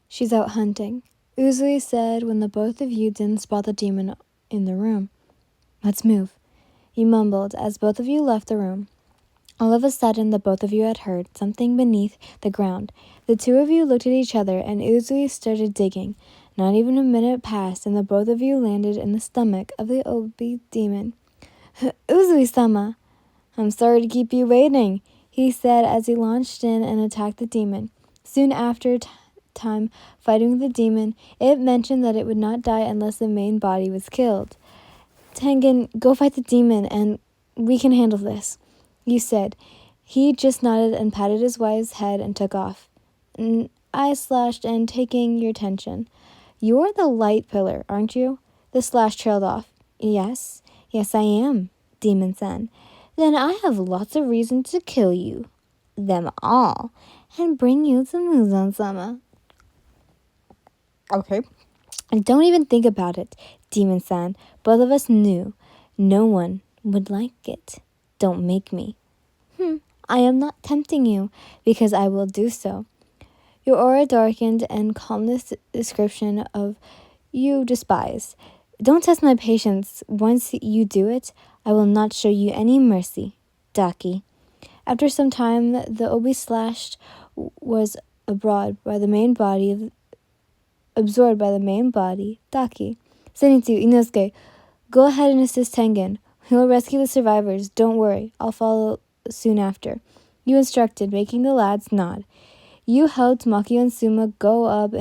She's out hunting, Uzui said when the both of you didn't spot the demon in the room. Let's move, he mumbled as both of you left the room. All of a sudden, the both of you had heard something beneath the ground. The two of you looked at each other, and Uzui started digging. Not even a minute passed, and the both of you landed in the stomach of the Obi demon. Uzui-sama! I'm sorry to keep you waiting, he said as he launched in and attacked the demon. Soon after time fighting with the demon, it mentioned that it would not die unless the main body was killed. Tengen, go fight the demon, and we can handle this, you said. He just nodded and patted his wife's head and took off. I slashed and taking your attention. You're the light pillar, aren't you? The slash trailed off. Yes, I am, Demon said. Then I have lots of reason to kill you. Them all. And bring you to Muzan-sama. Okay. And don't even think about it, Demon said. Both of us knew. No one would like it. Don't make me. I am not tempting you, because I will do so. Your aura darkened and calmness description of you despise. Don't test my patience. Once you do it, I will not show you any mercy. Daki. After some time, the obi slashed was absorbed by the main body, Daki. Zenitsu, Inosuke, go ahead and assist Tengen. He will rescue the survivors. Don't worry. I'll follow soon after. You instructed, making the lads nod. You helped Maki and Suma go up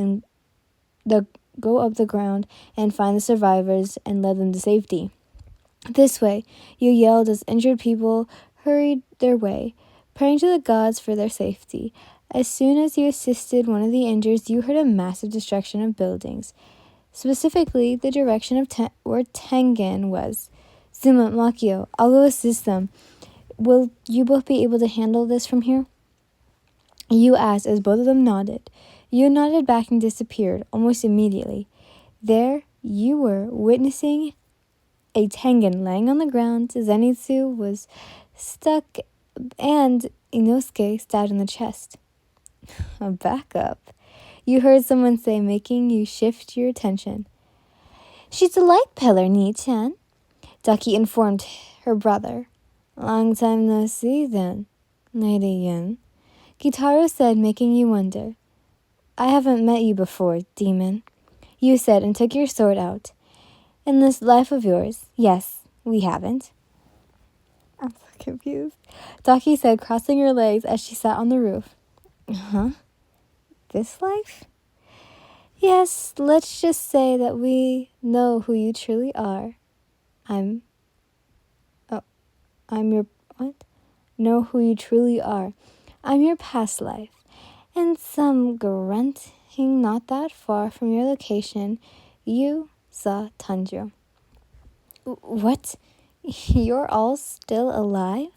the ground and find the survivors and led them to safety. This way, you yelled as injured people hurried their way, praying to the gods for their safety. As soon as you assisted one of the injured, you heard a massive destruction of buildings, specifically the direction of where Tengen was. Suma, Makio, I'll go assist them. Will you both be able to handle this from here? You asked as both of them nodded. You nodded back and disappeared almost immediately. There you were, witnessing a Tengen laying on the ground. Zenitsu was stuck and Inosuke stabbed in the chest. A backup, you heard someone say, making you shift your attention. She's a light pillar, Ni-chan, Ducky informed her brother. Long time no see then, Lady Yin, Gitaro said, making you wonder. I haven't met you before, demon, you said and took your sword out. In this life of yours, yes, we haven't. I'm so confused. Daki said, crossing her legs as she sat on the roof. Huh? This life? Yes, let's just say that we know who you truly are. I'm your, what? Know who you truly are. I'm your past life. And some grunting not that far from your location, you saw Tanjiro. What? You're all still alive?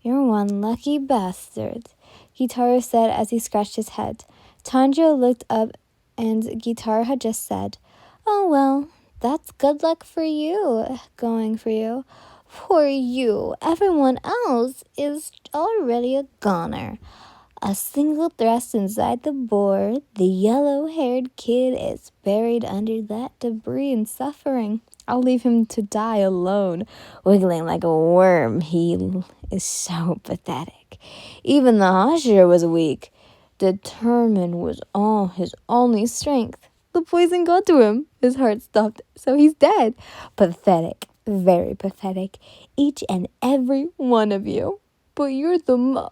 You're one lucky bastard, Gitaro said as he scratched his head. Tanjiro looked up and Gitaro had just said, Oh well, that's good luck for you, going for you. For you, everyone else is already a goner. A single thrust inside the board, the yellow-haired kid is buried under that debris and suffering. I'll leave him to die alone, wiggling like a worm. He is so pathetic. Even the Hashira was weak. Determined was all his only strength. The poison got to him. His heart stopped, so he's dead. Pathetic. Very pathetic. Each and every one of you. But you're the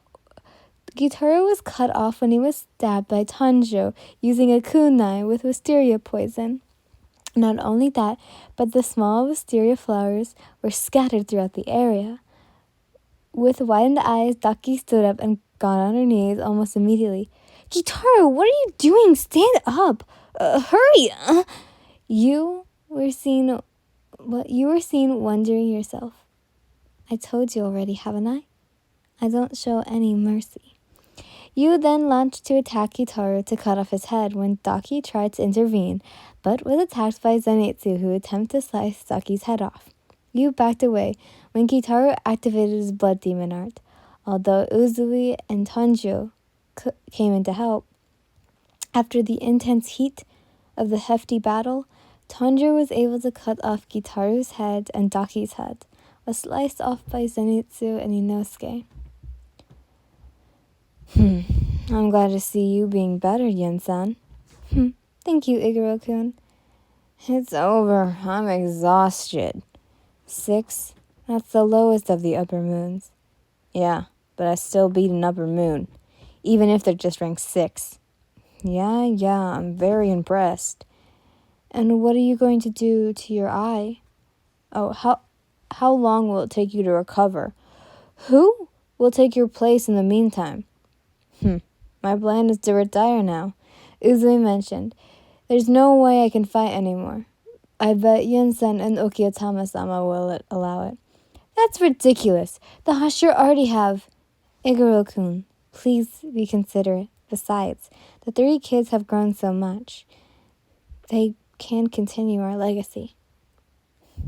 Gitaro was cut off when he was stabbed by Tanjiro using a kunai with wisteria poison. Not only that, but the small wisteria flowers were scattered throughout the area. With widened eyes, Daki stood up and got on her knees almost immediately. Gitaro, what are you doing? Stand up! Hurry! You were seen wondering yourself. I told you already, haven't I? I don't show any mercy. You then launched to attack Gitaro to cut off his head when Daki tried to intervene, but was attacked by Zenitsu, who attempted to slice Daki's head off. You backed away when Gitaro activated his blood demon art. Although Uzui and Tanjiro came in to help, After the intense heat of the hefty battle, Tanjiro was able to cut off Gitaru's head and Daki's head, was sliced off by Zenitsu and Inosuke. I'm glad to see you being better, Yen-san. Thank you, Iguro-kun. It's over. I'm exhausted. 6? That's the lowest of the upper moons. Yeah, but I still beat an upper moon, even if they're just ranked 6. Yeah, I'm very impressed. And what are you going to do to your eye? Oh, how long will it take you to recover? Who will take your place in the meantime? My plan is to retire now. Uzui mentioned, there's no way I can fight anymore. I bet Yen-san and Okiyama-sama will allow it. That's ridiculous. The Hashira already have. Iguro-kun, please be considerate. Besides, the 3 kids have grown so much. They can continue our legacy.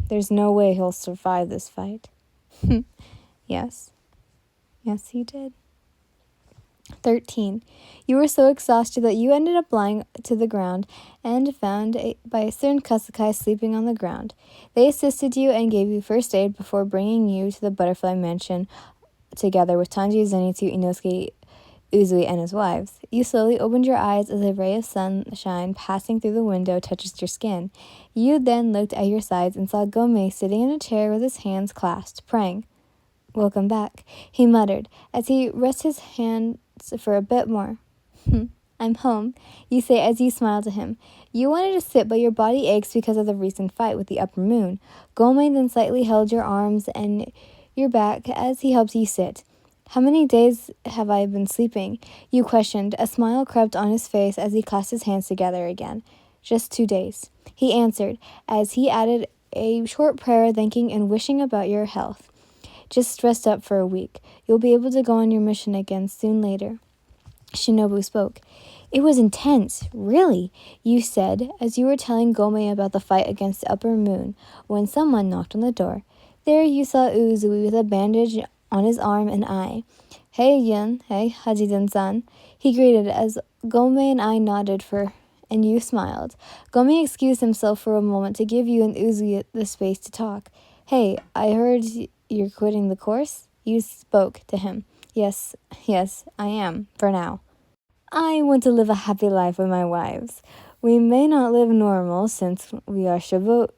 There's no way he'll survive this fight. Yes, he did. 13. You were so exhausted that you ended up lying to the ground and found by a certain Kasukai sleeping on the ground. They assisted you and gave you first aid before bringing you to the butterfly mansion together with Tanjiro, Zenitsu, Inosuke, Uzui, and his wives. You slowly opened your eyes as a ray of sunshine passing through the window touches your skin. You then looked at your sides and saw Gyomei sitting in a chair with his hands clasped, praying. Welcome back, he muttered, as he rested his hands for a bit more. I'm home, you say as you smile to him. You wanted to sit, but your body aches because of the recent fight with the upper moon. Gyomei then slightly held your arms and your back as he helped you sit. How many days have I been sleeping? You questioned. A smile crept on his face as he clasped his hands together again. Just 2 days, he answered, as he added a short prayer thanking and wishing about your health. Just rest up for a week. You'll be able to go on your mission again soon later. Shinobu spoke. It was intense, really, you said, as you were telling Gyomei about the fight against the upper moon, when someone knocked on the door. There you saw Uzui with a bandage on his arm and eye. Hey, Yen. Hey, Hajiden-san. He greeted as Gyomei and I nodded and you smiled. Gyomei excused himself for a moment to give you and Uzui the space to talk. Hey, I heard you're quitting the course? You spoke to him. Yes, I am, for now. I want to live a happy life with my wives. We may not live normal since we are shibos,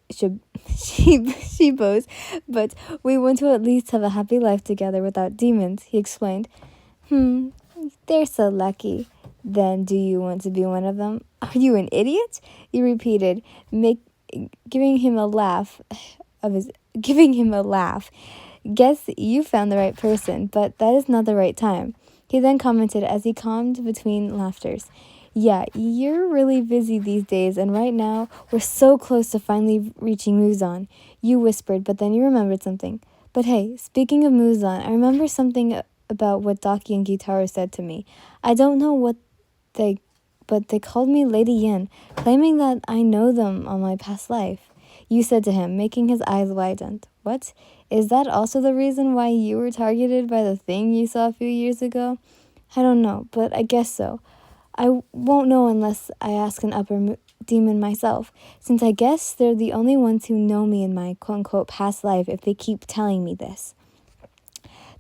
but we want to at least have a happy life together without demons, he explained. They're so lucky. Then do you want to be one of them? Are you an idiot? You repeated, giving him a laugh. Guess you found the right person, but that is not the right time. He then commented as he calmed between laughters. Yeah, you're really busy these days, and right now, we're so close to finally reaching Muzan. You whispered, but then you remembered something. But hey, speaking of Muzan, I remember something about what Daki and Gitaru said to me. I don't know but they called me Lady Yen, claiming that I know them on my past life. You said to him, making his eyes widen. What? Is that also the reason why you were targeted by the thing you saw a few years ago? I don't know, but I guess so. I won't know unless I ask an upper demon myself, since I guess they're the only ones who know me in my quote-unquote past life if they keep telling me this.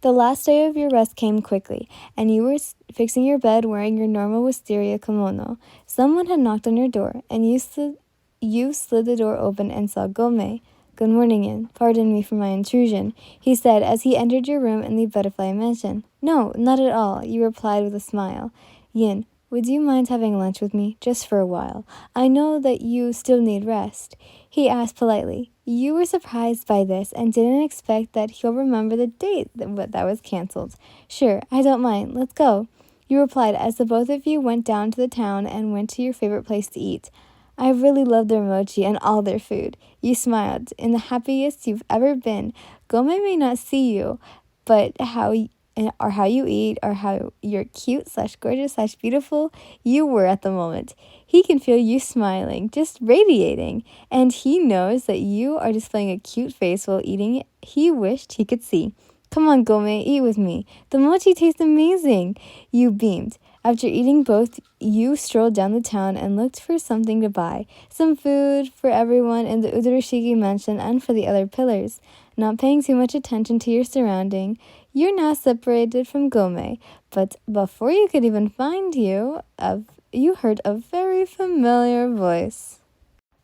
The last day of your rest came quickly, and you were fixing your bed wearing your normal wisteria kimono. Someone had knocked on your door, and you slid the door open and saw Gyomei. Good morning, Yin. Pardon me for my intrusion, he said as he entered your room in the butterfly mansion. No, not at all, you replied with a smile. Yin, would you mind having lunch with me, just for a while? I know that you still need rest, he asked politely. You were surprised by this and didn't expect that he'll remember the date that was canceled. Sure, I don't mind. Let's go, you replied as the both of you went down to the town and went to your favorite place to eat. I really love their mochi and all their food. You smiled, in the happiest you've ever been. Gyomei may not see you, but how you eat, or how you're cute/gorgeous/beautiful you were at the moment. He can feel you smiling, just radiating, and he knows that you are displaying a cute face while eating it he wished he could see. Come on, Gyomei, eat with me. The mochi tastes amazing. You beamed. After eating both, you strolled down the town and looked for something to buy. Some food for everyone in the Udurashiki mansion and for the other pillars. Not paying too much attention to your surrounding, you're now separated from Gyomei. But before you could even find you heard a very familiar voice.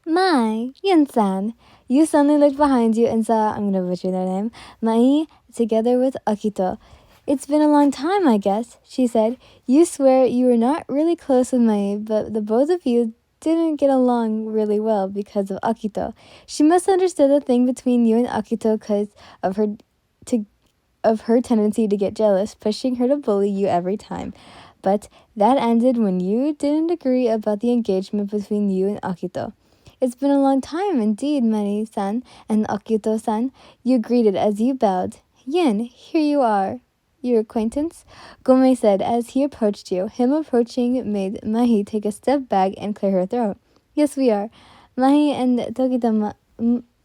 Mai, Yun-san. You suddenly looked behind you and saw, I'm gonna butcher their name, Mai, together with Akito. It's been a long time, I guess, she said. You swear you were not really close with Mai, but the both of you didn't get along really well because of Akito. She must have understood the thing between you and Akito because of her tendency to get jealous, pushing her to bully you every time. But that ended when you didn't agree about the engagement between you and Akito. It's been a long time indeed, Mani-san and Akito-san. You greeted as you bowed. Yin, here you are. Your acquaintance? Gyomei said as he approached you. Him approaching made Mahi take a step back and clear her throat. Yes, we are. Mahi and Tokita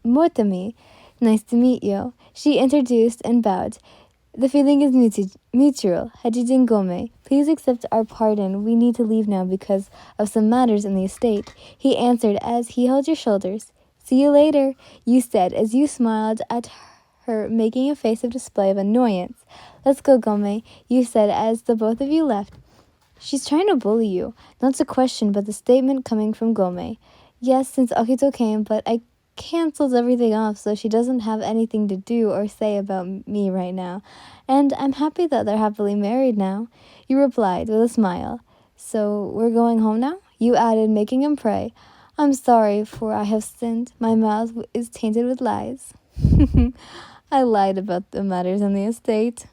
Motami. Nice to meet you. She introduced and bowed. The feeling is mutual. Hajijin Gyomei, please accept our pardon. We need to leave now because of some matters in the estate. He answered as he held your shoulders. See you later, you said as you smiled at her, making a face of display of annoyance. Let's go, Gyomei, you said as the both of you left. She's trying to bully you. Not a question, but the statement coming from Gyomei. Yes, since Akito came, but I canceled everything off so she doesn't have anything to do or say about me right now. And I'm happy that they're happily married now. You replied with a smile. So we're going home now? You added, making him pray. I'm sorry, for I have sinned. My mouth is tainted with lies. I lied about the matters in the estate.